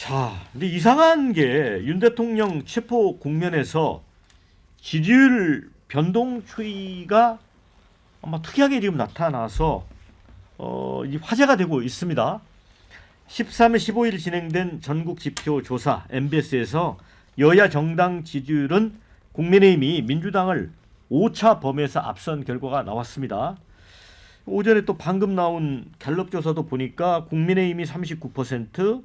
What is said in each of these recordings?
자, 근데 이상한 게 윤 대통령 체포 국면에서 지지율 변동 추이가 아마 특이하게 지금 나타나서 이 화제가 되고 있습니다. 13일, 15일 진행된 전국 지표 조사 MBS에서 여야 정당 지지율은 국민의힘이 민주당을 5차 범위에서 앞선 결과가 나왔습니다. 오전에 또 방금 나온 갤럽 조사도 보니까 국민의힘이 39%,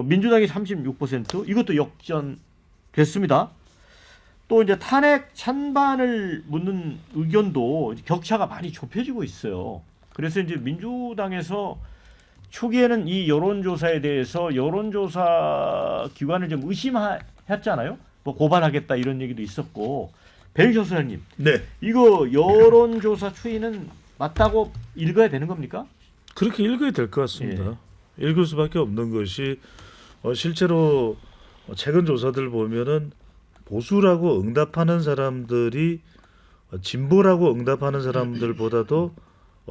민주당이 36%, 이것도 역전됐습니다. 또 이제 탄핵 찬반을 묻는 의견도 격차가 많이 좁혀지고 있어요. 그래서 이제 민주당에서 초기에는 이 여론조사에 대해서 여론조사 기관을 좀 의심했잖아요. 뭐 고발하겠다 이런 얘기도 있었고. 배윤철 소장님, 네. 이거 여론조사 추이는 맞다고 읽어야 되는 겁니까? 그렇게 읽어야 될 것 같습니다. 읽을 수밖에 없는 것이 실제로 최근 조사들 보면은 보수라고 응답하는 사람들이 진보라고 응답하는 사람들보다도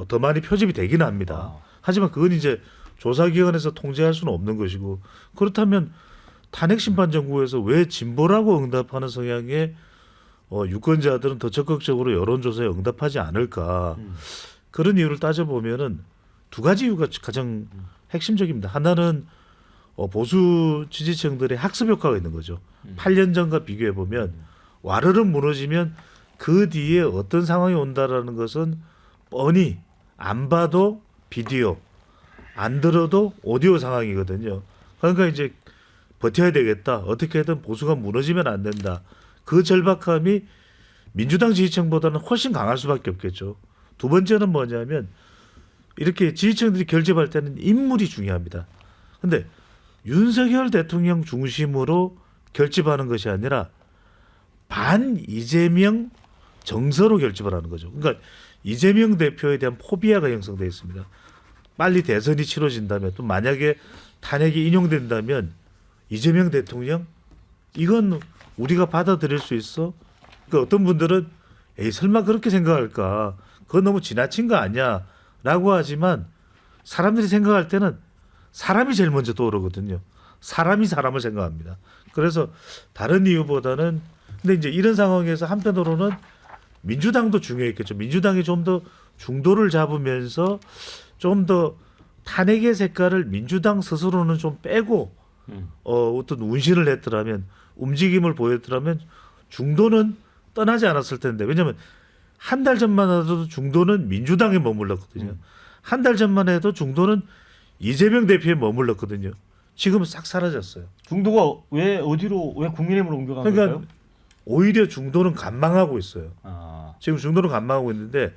더 많이 표집이 되긴 합니다. 하지만 그건 이제 조사기관에서 통제할 수는 없는 것이고, 그렇다면 탄핵심판정국에서 왜 진보라고 응답하는 성향의 유권자들은 더 적극적으로 여론조사에 응답하지 않을까. 그런 이유를 따져보면은 두 가지 이유가 가장 핵심적입니다. 하나는 보수 지지층들의 학습 효과가 있는 거죠. 8년 전과 비교해 보면 와르르 무너지면 그 뒤에 어떤 상황이 온다라는 것은 뻔히 안 봐도 비디오, 안 들어도 오디오 상황이거든요. 그러니까 이제 버텨야 되겠다. 어떻게든 보수가 무너지면 안 된다. 그 절박함이 민주당 지지층보다는 훨씬 강할 수밖에 없겠죠. 두 번째는 뭐냐면 이렇게 지지층들이 결집할 때는 인물이 중요합니다. 근데 윤석열 대통령 중심으로 결집하는 것이 아니라 반 이재명 정서로 결집을 하는 거죠. 그러니까 이재명 대표에 대한 포비아가 형성되어 있습니다. 빨리 대선이 치러진다면, 또 만약에 탄핵이 인용된다면 이재명 대통령 이건 우리가 받아들일 수 있어? 그러니까 어떤 분들은 에이 설마 그렇게 생각할까? 그건 너무 지나친 거 아니야? 라고 하지만 사람들이 생각할 때는 사람이 제일 먼저 떠오르거든요. 사람이 사람을 생각합니다. 그래서 다른 이유보다는, 근데 이제 이런 상황에서 한편으로는 민주당도 중요했겠죠. 민주당이 좀 더 중도를 잡으면서 좀 더 탄핵의 색깔을 민주당 스스로는 좀 빼고 어떤 운신을 했더라면, 움직임을 보였더라면 중도는 떠나지 않았을 텐데. 왜냐하면 한 달 전만 해도 중도는 민주당에 머물렀거든요. 한 달 전만 해도 중도는 이재명 대표에 머물렀거든요. 지금은 싹 사라졌어요. 중도가 왜 국민의힘으로 옮겨간 그러니까 걸까요? 오히려 중도는 관망하고 있어요. 아, 지금 중도는 관망하고 있는데,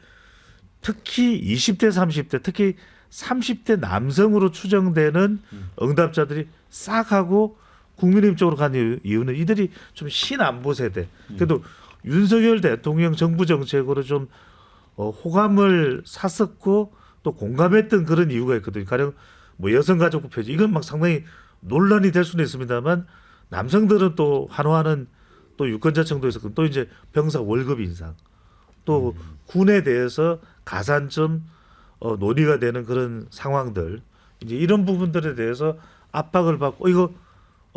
특히 20대, 30대, 특히 30대 남성으로 추정되는 응답자들이 싹 하고 국민의힘 쪽으로 간 이유는 이들이 좀 신안보 세대. 그래도 윤석열 대통령 정부 정책으로 좀 호감을 샀었고 또 공감했던 그런 이유가 있거든요. 가령 뭐 여성가족부 폐지, 이건 막 상당히 논란이 될 수는 있습니다만, 남성들은 또 환호하는 또 유권자층도 있었고, 또 이제 병사 월급 인상, 또 군에 대해서 가산점 논의가 되는 그런 상황들, 이제 이런 부분들에 대해서 압박을 받고 이거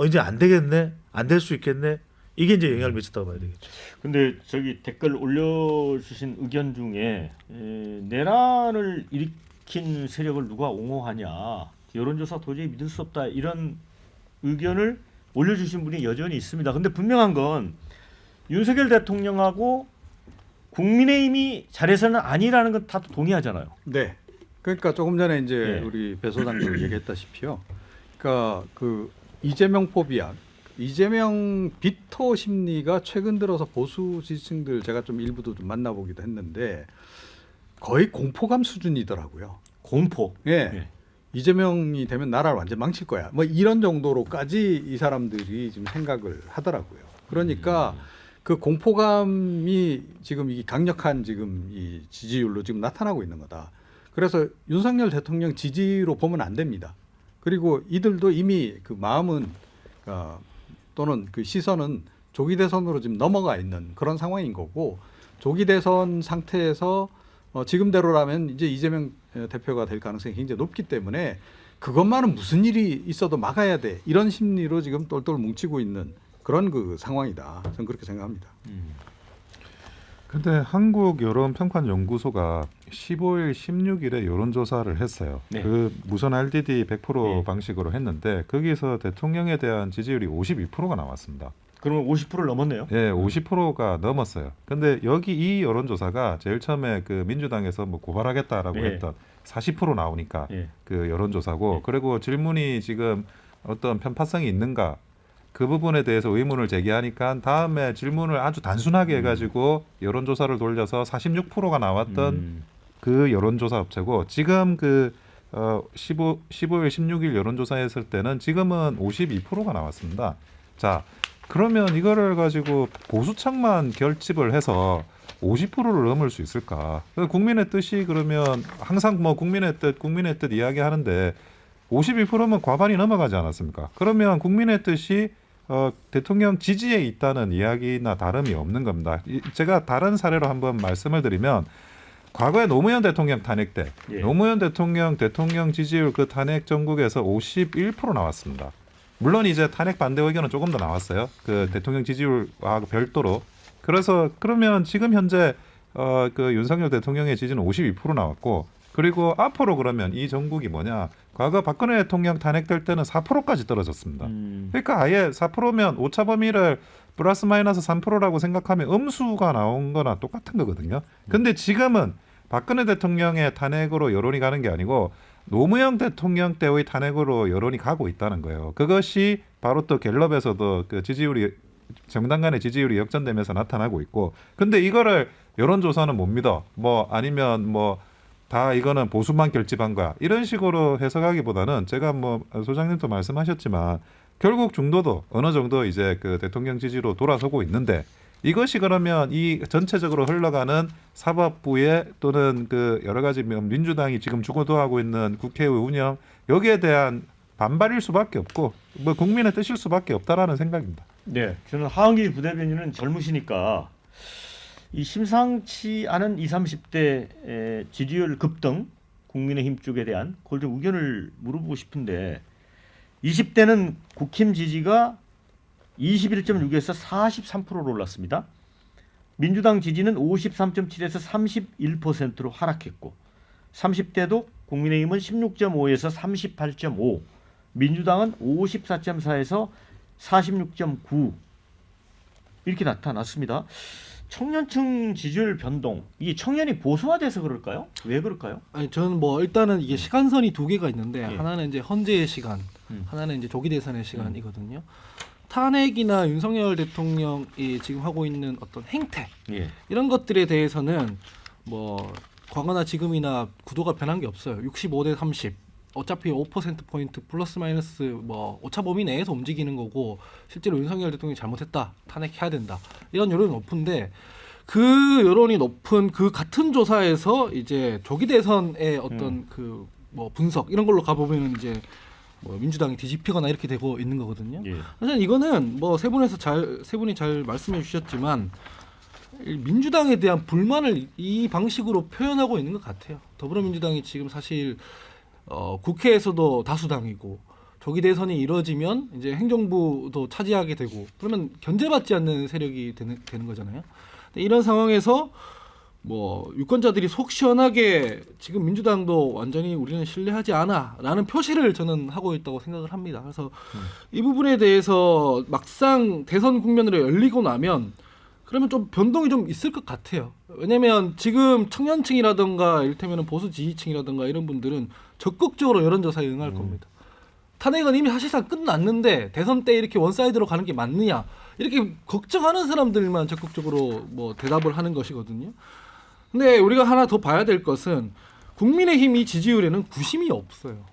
이제 안 되겠네, 안 될 수 있겠네, 이게 이제 영향을 미쳤다고 봐야 되겠죠. 근데 저기 댓글 올려주신 의견 중에 내란을 일으킨 세력을 누가 옹호하냐, 여론조사 도저히 믿을 수 없다, 이런 의견을 올려주신 분이 여전히 있습니다. 근데 분명한 건 윤석열 대통령하고 국민의힘이 잘해서는 아니라는 건 다 동의하잖아요. 네. 그러니까 조금 전에 이제 네. 우리 배 소장도 얘기했다시피요. 그러니까 그 이재명 포비아, 이재명 비토 심리가 최근 들어서 보수 지지층들 제가 좀 일부도 좀 만나보기도 했는데 거의 공포감 수준이더라고요. 공포. 예. 네. 이재명이 되면 나라를 완전 망칠 거야. 뭐 이런 정도로까지 이 사람들이 지금 생각을 하더라고요. 그러니까 그 공포감이 지금 이 강력한 지금 이 지지율로 지금 나타나고 있는 거다. 그래서 윤석열 대통령 지지로 보면 안 됩니다. 그리고 이들도 이미 그 마음은 또는 그 시선은 조기 대선으로 지금 넘어가 있는 그런 상황인 거고, 조기 대선 상태에서 지금대로라면 이제 이재명 대표가 될 가능성이 굉장히 높기 때문에 그것만은 무슨 일이 있어도 막아야 돼. 이런 심리로 지금 똘똘 뭉치고 있는 그런 그 상황이다. 저는 그렇게 생각합니다. 근데 한국 여론평판연구소가 15일, 16일에 여론조사를 했어요. 네. 그 무선 RDD 100% 예. 방식으로 했는데 거기서 대통령에 대한 지지율이 52%가 나왔습니다. 그러면 50%를 넘었네요. 예, 50%가 넘었어요. 근데 여기 이 여론조사가 제일 처음에 그 민주당에서 뭐 고발하겠다라고 예. 했던 40% 나오니까 예. 그 여론조사고 예. 그리고 질문이 지금 어떤 편파성이 있는가 그 부분에 대해서 의문을 제기하니까 다음에 질문을 아주 단순하게 해가지고 여론조사를 돌려서 46%가 나왔던 그 여론조사 업체고 지금 그 15일, 16일 여론조사했을 때는 지금은 52%가 나왔습니다. 자, 그러면 이거를 가지고 보수층만 결집을 해서 50%를 넘을 수 있을까? 국민의 뜻이 그러면 항상 뭐 국민의 뜻 이야기하는데 52%면 과반이 넘어가지 않았습니까? 그러면 국민의 뜻이 대통령 지지에 있다는 이야기나 다름이 없는 겁니다. 제가 다른 사례로 한번 말씀을 드리면 과거에 노무현 대통령 탄핵 때 예. 노무현 대통령 지지율 그 탄핵 전국에서 51% 나왔습니다. 물론 이제 탄핵 반대 의견은 조금 더 나왔어요. 그 대통령 지지율과 별도로. 그래서 그러면 지금 현재 그 윤석열 대통령의 지지는 52% 나왔고 그리고 앞으로 그러면 이 전국이 뭐냐? 과거 박근혜 대통령 탄핵될 때는 4%까지 떨어졌습니다. 그러니까 아예 4%면 오차 범위를 플러스 마이너스 3%라고 생각하면 음수가 나온 거나 똑같은 거거든요. 근데 지금은 박근혜 대통령의 탄핵으로 여론이 가는 게 아니고 노무현 대통령 때의 탄핵으로 여론이 가고 있다는 거예요. 그것이 바로 또 갤럽에서도 그 지지율이 정당 간의 지지율이 역전되면서 나타나고 있고 근데 이거를 여론조사는 못 믿어. 뭐 아니면 뭐 다 이거는 보수만 결집한 거야. 이런 식으로 해석하기보다는 제가 뭐 소장님도 말씀하셨지만 결국 중도도 어느 정도 이제 그 대통령 지지로 돌아서고 있는데 이것이 그러면 이 전체적으로 흘러가는 사법부의 또는 그 여러 가지 민주당이 지금 주도하고 있는 국회의 운영 여기에 대한 반발일 수밖에 없고 뭐 국민의 뜻일 수밖에 없다라는 생각입니다. 네, 저는 하은기 부대변인은 젊으시니까 이 심상치 않은 20, 30대 지지율 급등 국민의힘 쪽에 대한 그걸 좀 의견을 물어보고 싶은데 20대는 국힘 지지가 21.6에서 43%로 올랐습니다. 민주당 지지는 53.7에서 31%로 하락했고 30대도 국민의힘은 16.5에서 38.5, 민주당은 54.4에서 46.9 이렇게 나타났습니다. 청년층 지지율 변동, 이게 청년이 보수화돼서 그럴까요? 왜 그럴까요? 아니 저는 뭐 일단은 이게 시간선이 두 개가 있는데 예. 하나는 이제 헌재의 시간, 음. 하나는 이제 조기 대선의 시간이거든요. 탄핵이나 윤석열 대통령이 지금 하고 있는 어떤 행태 예. 이런 것들에 대해서는 뭐 과거나 지금이나 구도가 변한 게 없어요. 65대 30. 어차피 5%포인트 플러스 마이너스 뭐 오차 범위 내에서 움직이는 거고 실제로 윤석열 대통령이 잘못했다. 탄핵해야 된다. 이런 여론이 높은데 그 여론이 높은 그 같은 조사에서 이제 조기 대선의 어떤 그 뭐 분석 이런 걸로 가보면 이제 뭐 민주당이 뒤집히거나 이렇게 되고 있는 거거든요. 예. 사실 이거는 뭐 세 분이 잘 말씀해 주셨지만 민주당에 대한 불만을 이 방식으로 표현하고 있는 것 같아요. 더불어민주당이 지금 사실 국회에서도 다수당이고 조기 대선이 이뤄지면 이제 행정부도 차지하게 되고 그러면 견제받지 않는 세력이 되는 거잖아요. 근데 이런 상황에서 뭐 유권자들이 속 시원하게 지금 민주당도 완전히 우리는 신뢰하지 않아라는 표시를 저는 하고 있다고 생각을 합니다. 그래서 이 부분에 대해서 막상 대선 국면으로 열리고 나면 그러면 좀 변동이 좀 있을 것 같아요. 왜냐하면 지금 청년층이라든가 이를테면 보수 지지층이라든가 이런 분들은 적극적으로 여론조사에 응할 겁니다. 탄핵은 이미 사실상 끝났는데 대선 때 이렇게 원사이드로 가는 게 맞느냐 이렇게 걱정하는 사람들만 적극적으로 뭐 대답을 하는 것이거든요. 근데 우리가 하나 더 봐야 될 것은 국민의힘이 지지율에는 구심이 없어요.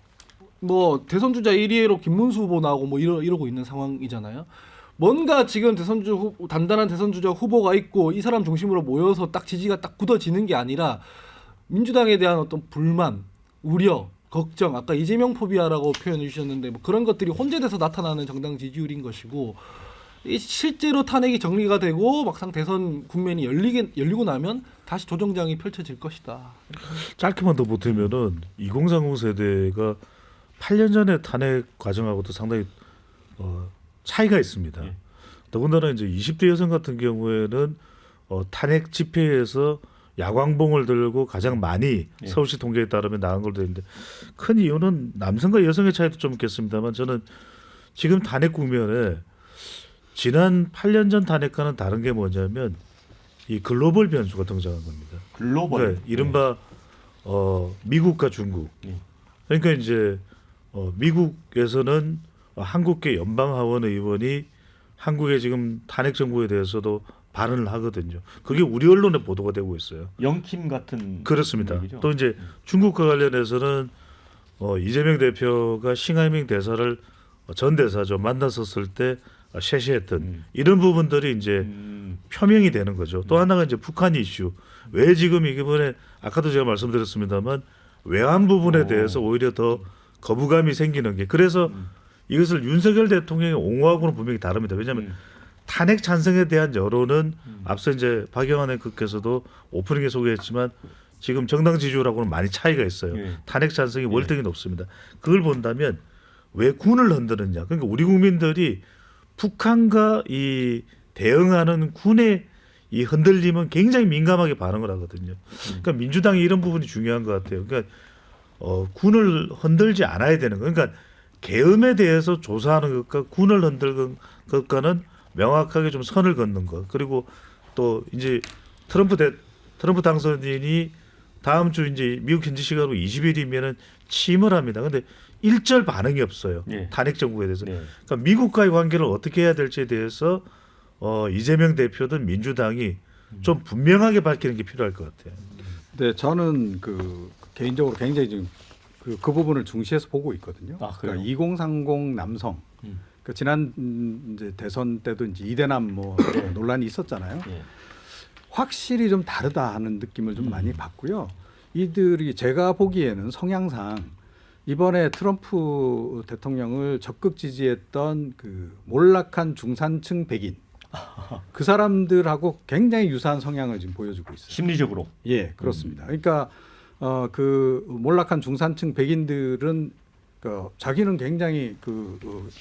뭐 대선 주자 1위로 김문수 후보 나오고 뭐 이러고 있는 상황이잖아요. 뭔가 지금 단단한 대선 주자 후보가 있고 이 사람 중심으로 모여서 딱 지지가 딱 굳어지는 게 아니라 민주당에 대한 어떤 불만, 우려, 걱정, 아까 이재명 포비아라고 표현해 주셨는데 뭐 그런 것들이 혼재돼서 나타나는 정당 지지율인 것이고 실제로 탄핵이 정리가 되고 막상 대선 국면이 열리고 나면 다시 조정장이 펼쳐질 것이다. 짧게만 더 보태면은 2030 세대가 8년 전에 탄핵 과정하고도 상당히 차이가 있습니다. 예. 더군다나 이제 20대 여성 같은 경우에는 탄핵 집회에서 야광봉을 들고 가장 많이 예. 서울시 통계에 따르면 나간 걸로 되는데 큰 이유는 남성과 여성의 차이도 좀 있겠습니다만 저는 지금 탄핵 국면에 지난 8년 전 탄핵과는 다른 게 뭐냐면 이 글로벌 변수가 등장한 겁니다. 글로벌. 그러니까 이른바 미국과 중국. 예. 그러니까 이제 미국에서는 한국계 연방하원 의원이 한국의 지금 탄핵 정부에 대해서도 발언을 하거든요. 그게 우리 언론에 보도가 되고 있어요. 영킴 같은 그렇습니다. 얘기죠. 또 이제 중국과 관련해서는 이재명 대표가 싱하이밍 대사를 전 대사죠 만났었을 때 셰시했던 이런 부분들이 이제 표명이 되는 거죠. 또 하나가 이제 북한 이슈. 왜 지금 이번에 아까도 제가 말씀드렸습니다만 외환 부분에 대해서 오히려 더 거부감이 생기는 게 그래서 이것을 윤석열 대통령의 옹호하고는 분명히 다릅니다. 왜냐하면 탄핵 찬성에 대한 여론은 앞서 이제 박영환 앵커께서도 오프닝에 소개했지만 지금 정당 지지율하고는 많이 차이가 있어요. 예. 탄핵 찬성이 월등히 높습니다. 그걸 본다면 왜 군을 흔드느냐? 그러니까 우리 국민들이 북한과 이 대응하는 군의 이 흔들림은 굉장히 민감하게 반응을 하거든요. 그러니까 민주당이 이런 부분이 중요한 것 같아요. 그러니까 군을 흔들지 않아야 되는 거. 그러니까 계엄에 대해서 조사하는 것과 군을 흔들는 것과는 명확하게 좀 선을 긋는 것. 그리고 또 이제 트럼프 당선인이 다음 주 이제 미국 현지 시간으로 20일이면은 취임을 합니다. 근데 일절 반응이 없어요. 예. 탄핵 정부에 대해서. 네. 그러니까 미국과의 관계를 어떻게 해야 될지에 대해서 이재명 대표든 민주당이 좀 분명하게 밝히는 게 필요할 것 같아요. 네, 저는 그 개인적으로 굉장히 지금 그 부분을 중시해서 보고 있거든요. 아, 그래요? 그러니까 2030 남성. 그 지난 이제 대선 때도 이제 이대남 뭐 논란이 있었잖아요. 예. 확실히 좀 다르다 하는 느낌을 좀 많이 받고요. 이들이 제가 보기에는 성향상 이번에 트럼프 대통령을 적극 지지했던 그 몰락한 중산층 백인 그 사람들하고 굉장히 유사한 성향을 지금 보여주고 있어요. 심리적으로. 예, 그렇습니다. 그러니까 그 몰락한 중산층 백인들은 자기는 굉장히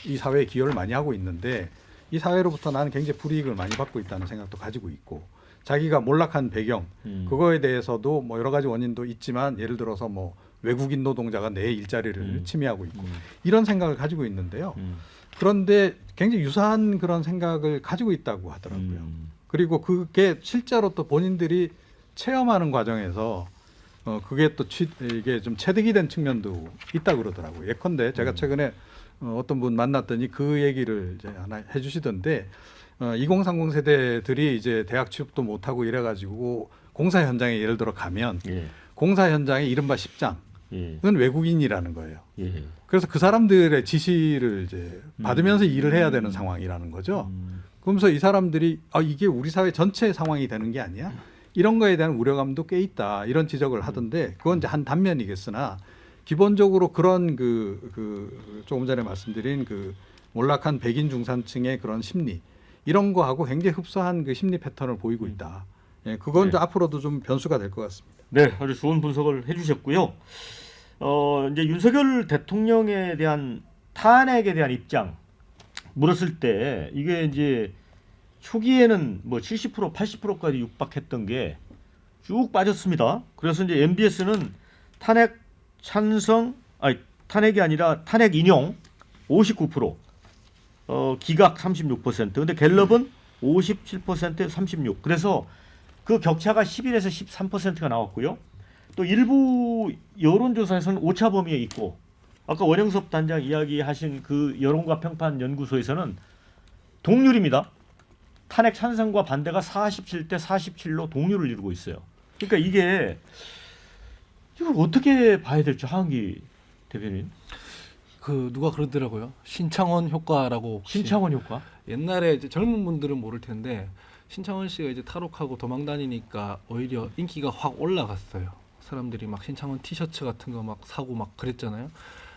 이 사회에 기여를 많이 하고 있는데 이 사회로부터 나는 굉장히 불이익을 많이 받고 있다는 생각도 가지고 있고 자기가 몰락한 배경 그거에 대해서도 뭐 여러 가지 원인도 있지만 예를 들어서 뭐 외국인 노동자가 내 일자리를 침해하고 있고 이런 생각을 가지고 있는데요. 그런데 굉장히 유사한 그런 생각을 가지고 있다고 하더라고요. 그리고 그게 실제로 또 본인들이 체험하는 과정에서 그게 또 이게 좀 체득이 된 측면도 있다 그러더라고요. 예컨대 제가 최근에 어떤 분 만났더니 그 얘기를 이제 하나 해주시던데 2030 세대들이 이제 대학 취업도 못하고 이래가지고 공사 현장에 예를 들어 가면 예. 공사 현장에 이른바 십장은 예. 외국인이라는 거예요. 예. 그래서 그 사람들의 지시를 이제 받으면서 일을 해야 되는 상황이라는 거죠. 그러면서 이 사람들이 이게 우리 사회 전체 상황이 되는 게 아니야? 이런 거에 대한 우려감도 꽤 있다. 이런 지적을 하던데 그건 이제 한 단면이겠으나 기본적으로 그런 그 조금 전에 말씀드린 그 몰락한 백인 중산층의 그런 심리 이런 거하고 굉장히 흡사한 그 심리 패턴을 보이고 있다. 예, 그건 이제 앞으로도 좀 변수가 될 것 같습니다. 네, 아주 좋은 분석을 해주셨고요. 이제 윤석열 대통령에 대한 탄핵에 대한 입장 물었을 때 이게 이제 초기에는 뭐 70%, 80%까지 육박했던 게 쭉 빠졌습니다. 그래서 이제 MBS는 탄핵 탄핵이 아니라 탄핵 인용 59%, 기각 36%. 근데 갤럽은 57%, 36. 그래서 그 격차가 11에서 13%가 나왔고요. 또 일부 여론조사에서는 오차 범위에 있고 아까 원영섭 단장 이야기하신 그 여론과 평판 연구소에서는 동률입니다. 탄핵 찬성과 반대가 47대 47로 동률을 이루고 있어요. 그러니까 이게 이걸 어떻게 봐야 될지 하은기 대변인. 그 누가 그러더라고요. 신창원 효과라고. 혹시. 신창원 효과. 옛날에 이제 젊은 분들은 모를 텐데 신창원 씨가 이제 탈옥하고 도망 다니니까 오히려 인기가 확 올라갔어요. 사람들이 막 신창원 티셔츠 같은 거 막 사고 막 그랬잖아요.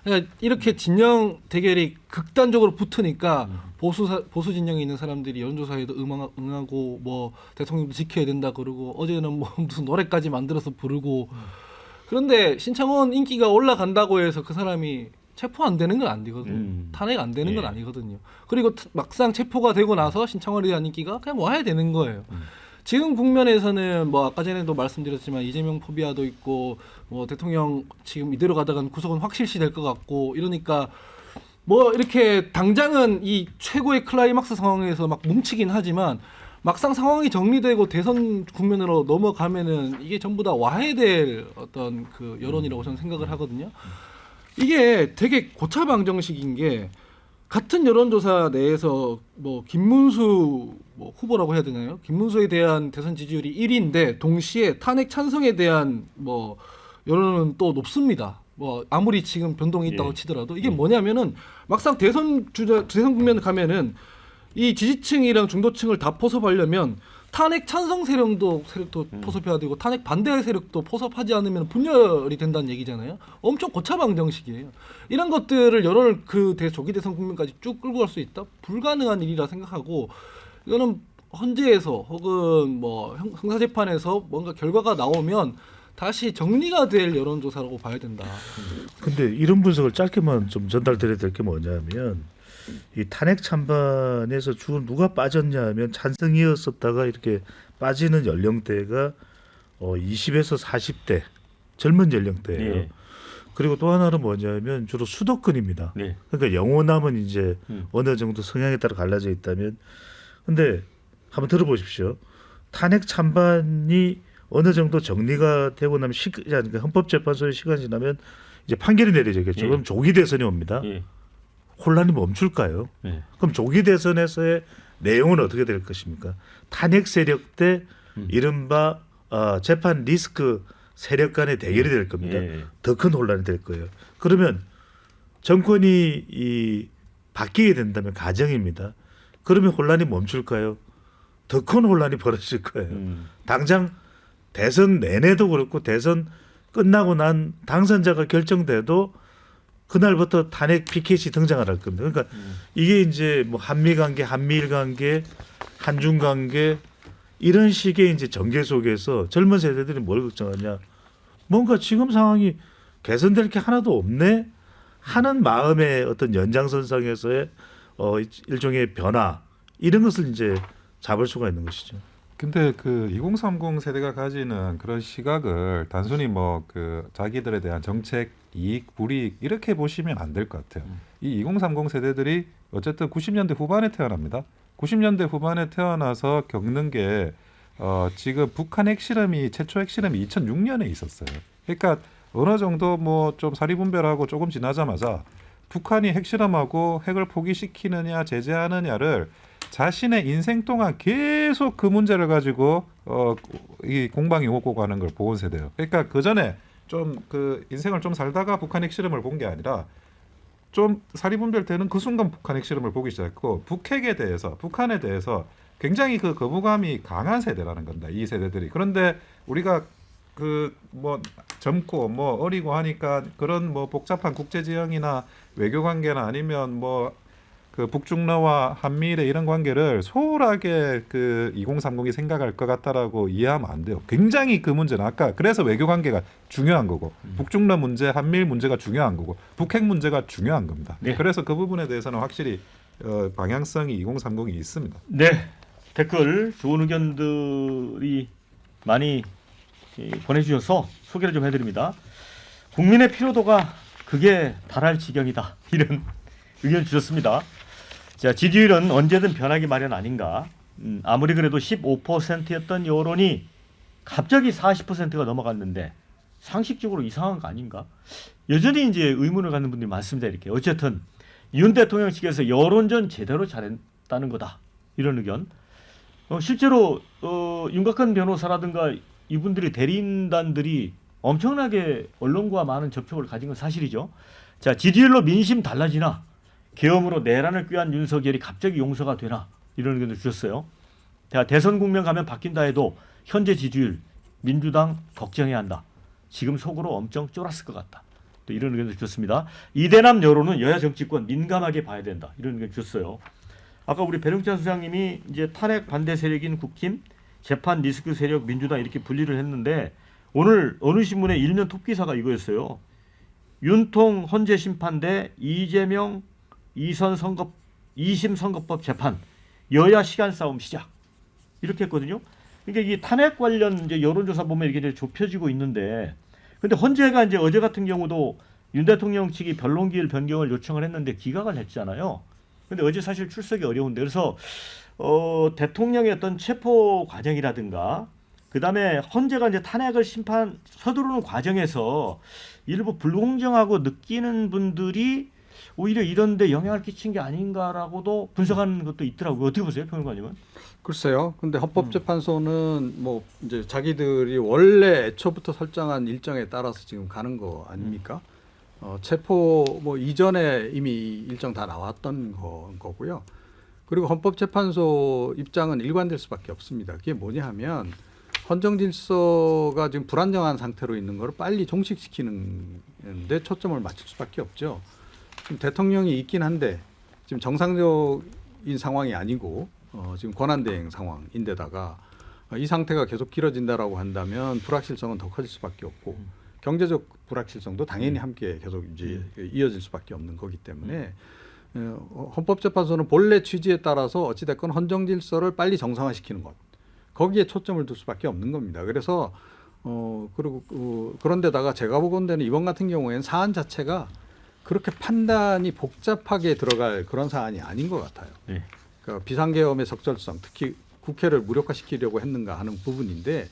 그러니까 이렇게 진영 대결이 극단적으로 붙으니까 보수 진영에 있는 사람들이 여론조사에도 응하고 뭐 대통령도 지켜야 된다 그러고 어제는 뭐 무슨 노래까지 만들어서 부르고 그런데 신창원 인기가 올라간다고 해서 그 사람이 체포 안 되는 건 안 되거든요. 탄핵 안 되는 건 아니거든요. 그리고 막상 체포가 되고 나서 신청원에 대한 인기가 그냥 와야 되는 거예요. 지금 국면에서는 뭐 아까 전에도 말씀드렸지만 이재명 포비아도 있고 뭐 대통령 지금 이대로 가다간 구속은 확실시 될 것 같고 이러니까 뭐 이렇게 당장은 이 최고의 클라이막스 상황에서 막 뭉치긴 하지만 막상 상황이 정리되고 대선 국면으로 넘어가면은 이게 전부 다 와야 될 어떤 그 여론이라고 저는 생각을 하거든요. 이게 되게 고차방정식인 게 같은 여론조사 내에서 뭐 김문수 뭐 후보라고 해야 되나요? 김문수에 대한 대선 지지율이 1위인데 동시에 탄핵 찬성에 대한 뭐 여론은 또 높습니다. 뭐 아무리 지금 변동이 있다고 치더라도 이게 뭐냐면은 막상 대선 국면 가면은 이 지지층이랑 중도층을 다 포섭하려면 탄핵 찬성 세력도 포섭해야 되고 탄핵 반대 세력도 포섭하지 않으면 분열이 된다는 얘기잖아요. 엄청 고차방정식이에요. 이런 것들을 여론을 그 조기 대선 국면까지 쭉 끌고 갈 수 있다? 불가능한 일이라 생각하고 이거는 헌재에서 혹은 뭐 형사재판에서 뭔가 결과가 나오면 다시 정리가 될 여론조사라고 봐야 된다. 근데 이런 분석을 짧게만 좀 전달드려야 될 게 뭐냐면 이 탄핵 찬반에서 주로 누가 빠졌냐면 찬성이었었다가 이렇게 빠지는 연령대가 20에서 40대 젊은 연령대예요. 예. 그리고 또 하나는 뭐냐면 주로 수도권입니다. 네. 그러니까 영호남은 이제 어느 정도 성향에 따라 갈라져 있다면, 근데 한번 들어보십시오. 탄핵 찬반이 어느 정도 정리가 되고 나면 그러니까 헌법재판소의 시간이 지나면 이제 판결이 내려지겠죠. 예. 그럼 조기 대선이 옵니다. 예. 혼란이 멈출까요? 예. 그럼 조기 대선에서의 내용은 어떻게 될 것입니까? 탄핵 세력 대 이른바 재판 리스크 세력 간의 대결이 될 겁니다. 예. 더 큰 혼란이 될 거예요. 그러면 정권이 바뀌게 된다면 가정입니다. 그러면 혼란이 멈출까요? 더 큰 혼란이 벌어질 거예요. 당장 대선 내내도 그렇고 대선 끝나고 난 당선자가 결정돼도 그날부터 탄핵 피켓이 등장을 할 겁니다. 그러니까 이게 이제 뭐 한미 관계, 한미일 관계, 한중 관계 이런 식의 이제 전개 속에서 젊은 세대들이 뭘 걱정하냐? 뭔가 지금 상황이 개선될 게 하나도 없네 하는 마음의 어떤 연장선상에서의 일종의 변화 이런 것을 이제 잡을 수가 있는 것이죠. 근데 그 2030 세대가 가지는 그런 시각을 단순히 뭐 그 자기들에 대한 정책 이익 불이익 이렇게 보시면 안 될 것 같아요. 이 2030 세대들이 어쨌든 90년대 후반에 태어납니다. 90년대 후반에 태어나서 겪는 게 지금 북한 핵실험이 최초 핵실험이 2006년에 있었어요. 그러니까 어느 정도 뭐 좀 사리분별하고 조금 지나자마자 북한이 핵실험하고 핵을 포기시키느냐 제재하느냐를 자신의 인생 동안 계속 그 문제를 가지고 이 공방이 오고 가는 걸 본 세대예요. 그러니까 그 전에 좀 그 인생을 좀 살다가 북한 핵실험을 본 게 아니라 좀 사리분별되는 그 순간 북한 핵실험을 보기 시작했고 북핵에 대해서 북한에 대해서 굉장히 그 거부감이 강한 세대라는 겁니다. 이 세대들이. 그런데 우리가 그 뭐 젊고 뭐 어리고 하니까 그런 뭐 복잡한 국제 지형이나 외교 관계나 아니면 뭐 그 북중러와 한미일의 이런 관계를 소홀하게 그 2030이 생각할 것 같다라고 이해하면 안 돼요. 굉장히 그 문제는 아까 그래서 외교 관계가 중요한 거고 북중러 문제, 한미일 문제가 중요한 거고 북핵 문제가 중요한 겁니다. 네. 그래서 그 부분에 대해서는 확실히 방향성이 2030이 있습니다. 네. 댓글 좋은 의견들이 많이 보내주셔서 소개를 좀 해드립니다. 국민의 피로도가 극에 달할 지경이다. 이런 의견 주셨습니다. 자, 지지율은 언제든 변하기 마련 아닌가. 아무리 그래도 15%였던 여론이 갑자기 40%가 넘어갔는데 상식적으로 이상한 거 아닌가? 여전히 이제 의문을 갖는 분들이 많습니다. 이렇게 어쨌든 윤 대통령 측에서 여론전 제대로 잘했다는 거다. 이런 의견. 실제로 윤곽근 변호사라든가 이분들이 대리인단들이 엄청나게 언론과 많은 접촉을 가진 건 사실이죠. 자, 지지율로 민심 달라지나? 계엄으로 내란을 꾀한 윤석열이 갑자기 용서가 되나? 이런 의견도 주셨어요. 대선 국면 가면 바뀐다 해도 현재 지지율 민주당 걱정해야 한다. 지금 속으로 엄청 쫄았을 것 같다. 또 이런 의견도 주셨습니다. 이대남 여론은 여야 정치권 민감하게 봐야 된다. 이런 의견 주셨어요. 아까 우리 배령찬 소장님이 이제 탄핵 반대 세력인 국힘, 재판 리스크 세력 민주당 이렇게 분리를 했는데 오늘 어느 신문의 일면 톱 기사가 이거였어요. 윤통 헌재 심판 대 이재명 2심 선거법 재판 여야 시간 싸움 시작 이렇게 했거든요. 그러니까 이 탄핵 관련 이제 여론조사 보면 이게 이제 좁혀지고 있는데, 근데 헌재가 이제 어제 같은 경우도 윤 대통령 측이 변론기일 변경을 요청을 했는데 기각을 했잖아요. 근데 어제 사실 출석이 어려운데, 그래서 대통령의 어떤 체포 과정이라든가 그다음에 헌재가 이제 탄핵을 서두르는 과정에서 일부 불공정하고 느끼는 분들이 오히려 이런 데 영향을 끼친 게 아닌가라고도 분석하는 것도 있더라고요. 어떻게 보세요, 평론가님은? 글쎄요. 근데 헌법재판소는 뭐 이제 자기들이 원래 애초부터 설정한 일정에 따라서 지금 가는 거 아닙니까? 체포 뭐 이전에 이미 일정 다 나왔던 거고요. 그리고 헌법재판소 입장은 일관될 수밖에 없습니다. 그게 뭐냐 하면 헌정 질서가 지금 불안정한 상태로 있는 걸 빨리 종식시키는 데 초점을 맞출 수밖에 없죠. 지금 대통령이 있긴 한데 지금 정상적인 상황이 아니고 지금 권한대행 상황인데다가 이 상태가 계속 길어진다라고 한다면 불확실성은 더 커질 수밖에 없고 경제적 불확실성도 당연히 함께 계속 이제 이어질 수밖에 없는 거기 때문에 헌법재판소는 본래 취지에 따라서 어찌됐건 헌정 질서를 빨리 정상화시키는 것 거기에 초점을 둘 수밖에 없는 겁니다. 그래서 그리고 그런데다가 제가 보건대는 이번 같은 경우에는 사안 자체가 그렇게 판단이 복잡하게 들어갈 그런 사안이 아닌 것 같아요. 네. 그러니까 비상계엄의 적절성, 특히 국회를 무력화시키려고 했는가 하는 부분인데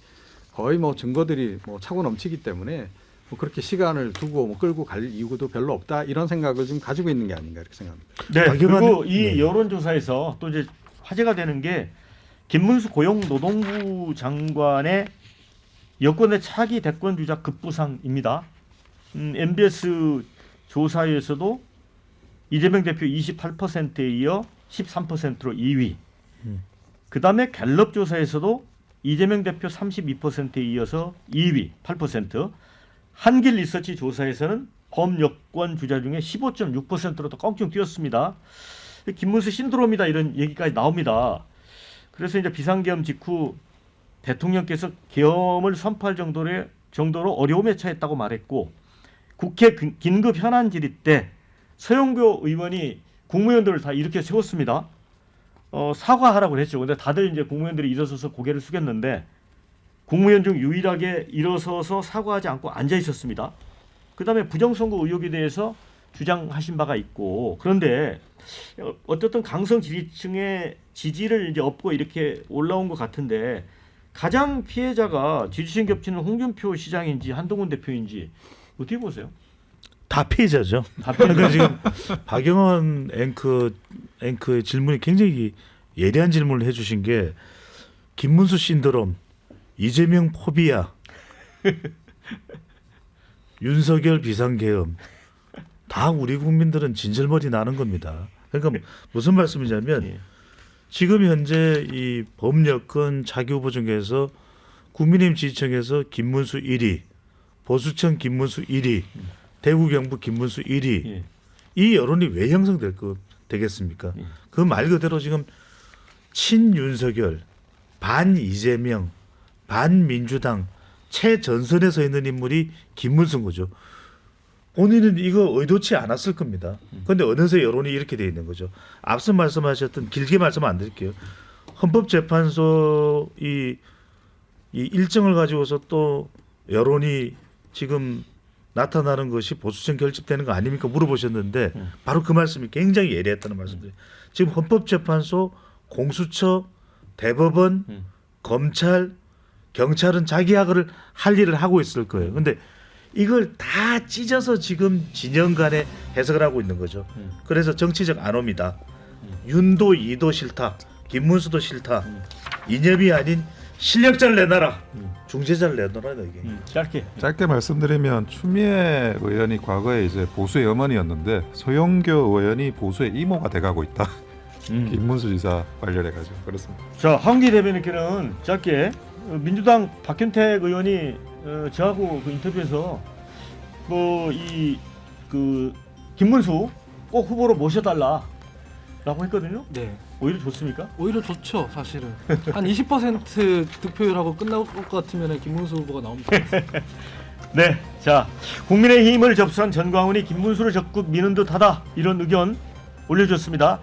거의 뭐 증거들이 뭐 차고 넘치기 때문에 뭐 그렇게 시간을 두고 뭐 끌고 갈 이유도 별로 없다 이런 생각을 좀 가지고 있는 게 아닌가 이렇게 생각합니다. 네. 박영환- 그리고 이 네. 여론조사에서 또 이제 화제가 되는 게 김문수 고용노동부 장관의 여권의 차기 대권 주자 급부상입니다. MBS 조사에서도 이재명 대표 28%에 이어 13%로 2위. 그다음에 갤럽 조사에서도 이재명 대표 32%에 이어서 2위 8%. 한길 리서치 조사에서는 범여권 주자 중에 15.6%로 또 껑충 뛰었습니다. 김문수 신드롬이다 이런 얘기까지 나옵니다. 그래서 이제 비상계엄 직후 대통령께서 계엄을 선포할 정도로 어려움에 처했다고 말했고, 국회 긴급 현안 질의 때 서영교 의원이 국무위원들을 다 이렇게 세웠습니다. 사과하라고 했죠. 근데 다들 이제 국무위원들이 일어서서 고개를 숙였는데 국무위원 중 유일하게 일어서서 사과하지 않고 앉아 있었습니다. 그다음에 부정선거 의혹에 대해서 주장하신 바가 있고, 그런데 어쨌든 강성 지지층의 지지를 이제 얻고 이렇게 올라온 것 같은데 가장 피해자가 지지층 겹치는 홍준표 시장인지 한동훈 대표인지 어떻게 보세요? 다 피해자죠. 다 피해자. 그러니까 지금 박영원 앵커의 질문이 굉장히 예리한 질문을 해주신 게 김문수 신드롬, 이재명 포비아, 윤석열 비상계엄 다 우리 국민들은 진절머리 나는 겁니다. 그러니까 무슨 말씀이냐면 예. 지금 현재 이 범여권 차기 후보 중에서 국민의힘 지지층에서 김문수 1위, 보수층 김문수 1위, 대구 경북 김문수 1위. 예. 이 여론이 왜 형성될 되겠습니까? 예. 그 말 그대로 지금 친윤석열, 반 이재명, 반 민주당 최전선에 서 있는 인물이 김문수인 거죠. 본인은 이거 의도치 않았을 겁니다. 그런데 어느새 여론이 이렇게 돼 있는 거죠. 앞서 말씀하셨던 길게 말씀 안 드릴게요. 헌법재판소 이 일정을 가지고서 또 여론이 지금 나타나는 것이 보수층 결집되는 거 아닙니까 물어보셨는데 바로 그 말씀이 굉장히 예리했다는 말씀드려요. 지금 헌법재판소, 공수처, 대법원, 검찰, 경찰은 자기 역할을 할 일을 하고 있을 거예요. 근데 이걸 다 찢어서 지금 진영 간에 해석을 하고 있는 거죠. 그래서 정치적 안오입니다. 윤도 이도 싫다. 김문수도 싫다. 이념이 아닌 실력자를 내놔라. 중재자를 내놔라 이게. 짧게 말씀드리면 추미애 의원이 과거에 이제 보수의 어머니였는데 서영교 의원이 보수의 이모가 돼가고 있다. 김문수 지사 관련해가지고 그렇습니다. 자, 황기 대변인께는 짧게 민주당 박현택 의원이 저하고 그 인터뷰에서 그 김문수 꼭 후보로 모셔달라라고 했거든요. 네. 오히려 좋습니까? 오히려 좋죠, 사실은. 한 20% 득표율하고 끝날 것 같으면 김문수 후보가 나옵니다. 네, 자 국민의힘을 접수한 전광훈이 김문수를 적극 미는 듯하다 이런 의견 올려줬습니다.